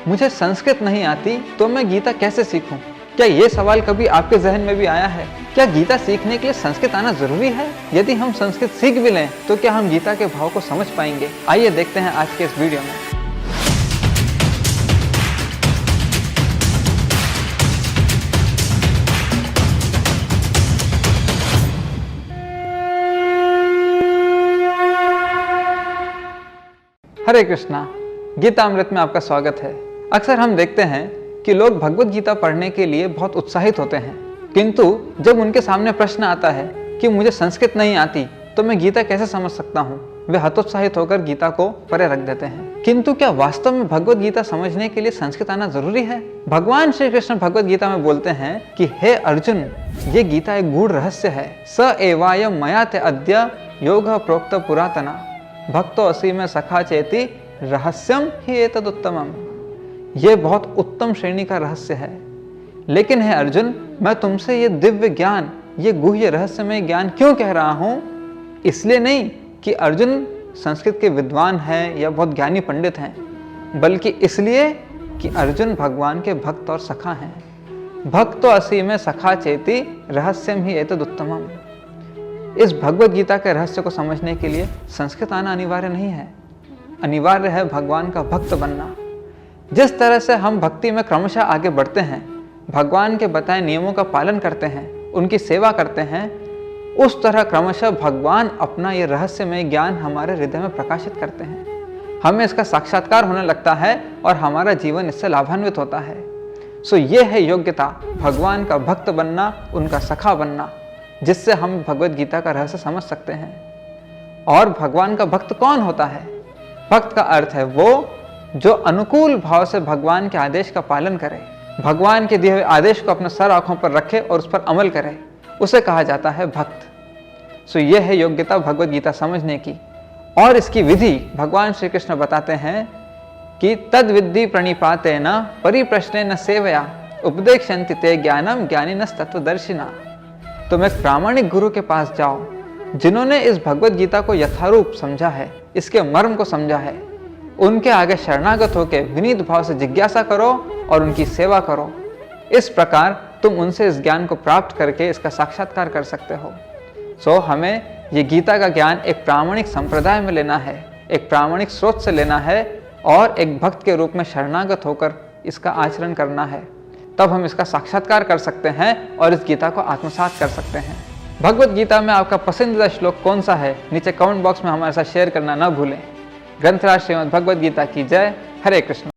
मुझे संस्कृत नहीं आती तो मैं गीता कैसे सीखूं? क्या ये सवाल कभी आपके जहन में भी आया है? क्या गीता सीखने के लिए संस्कृत आना जरूरी है? यदि हम संस्कृत सीख भी लें तो क्या हम गीता के भाव को समझ पाएंगे? आइए देखते हैं आज के इस वीडियो में। हरे कृष्णा, गीता अमृत में आपका स्वागत है। अक्सर हम देखते हैं कि लोग भगवत गीता पढ़ने के लिए बहुत उत्साहित होते हैं, किंतु जब उनके सामने प्रश्न आता है कि मुझे संस्कृत नहीं आती तो मैं गीता कैसे समझ सकता हूँ, वे हतोत्साहित होकर गीता को परे रख देते हैं। किंतु क्या वास्तव में भगवत गीता समझने के लिए संस्कृत आना जरूरी है? भगवान श्री कृष्ण भगवत गीता में बोलते हैं कि हे अर्जुन, ये गीता एक गूढ़ रहस्य है। स एवायम मया ते अद्य योग प्रोक्त पुरातना भक्तो असी में सखा चेती रहस्यम ही एतदुत्तमम्। ये बहुत उत्तम श्रेणी का रहस्य है। लेकिन है अर्जुन, मैं तुमसे ये दिव्य ज्ञान, ये गुह्य रहस्यमय ज्ञान क्यों कह रहा हूँ? इसलिए नहीं कि अर्जुन संस्कृत के विद्वान हैं या बहुत ज्ञानी पंडित हैं, बल्कि इसलिए कि अर्जुन भगवान के भक्त और सखा हैं। भक्तो असी में सखा चेती रहस्यम ही एतदुत्तमम्। इस भगवत गीता के रहस्य को समझने के लिए संस्कृत आना अनिवार्य नहीं है, अनिवार्य है भगवान का भक्त बनना। जिस तरह से हम भक्ति में क्रमशः आगे बढ़ते हैं, भगवान के बताए नियमों का पालन करते हैं, उनकी सेवा करते हैं, उस तरह क्रमशः भगवान अपना ये रहस्यमय ज्ञान हमारे हृदय में प्रकाशित करते हैं। हमें इसका साक्षात्कार होने लगता है और हमारा जीवन इससे लाभान्वित होता है। सो ये है योग्यता, भगवान का भक्त बनना, उनका सखा बनना, जिससे हम भगवत गीता का रहस्य समझ सकते हैं। और भगवान का भक्त कौन होता है? भक्त का अर्थ है वो जो अनुकूल भाव से भगवान के आदेश का पालन करे, भगवान के दिए हुए आदेश को अपने सर आंखों पर रखे और उस पर अमल करे, उसे कहा जाता है भक्त। सो ये है योग्यता भगवत गीता समझने की। और इसकी विधि भगवान श्री कृष्ण बताते हैं कि तद विद्धि प्रणिपातेन परिप्रश्नेन सेवया उपदेक्षन्ति ते ज्ञानम ज्ञानिनस् तत्वदर्शिना। तुम एक प्रामाणिक गुरु के पास जाओ जिन्होंने इस भगवत गीता को यथारूप समझा है, इसके मर्म को समझा है। उनके आगे शरणागत होकर विनीत भाव से जिज्ञासा करो और उनकी सेवा करो। इस प्रकार तुम उनसे इस ज्ञान को प्राप्त करके इसका साक्षात्कार कर सकते हो। सो हमें ये गीता का ज्ञान एक प्रामाणिक संप्रदाय में लेना है, एक प्रामाणिक स्रोत से लेना है और एक भक्त के रूप में शरणागत होकर इसका आचरण करना है। तब हम इसका साक्षात्कार कर सकते हैं और इस गीता को आत्मसात कर सकते हैं। भगवत गीता में आपका पसंदीदा श्लोक कौन सा है? नीचे कमेंट बॉक्स में हमारे साथ शेयर करना ना भूलें। ग्रंथराज श्रीमद् भगवद गीता की जय। हरे कृष्ण।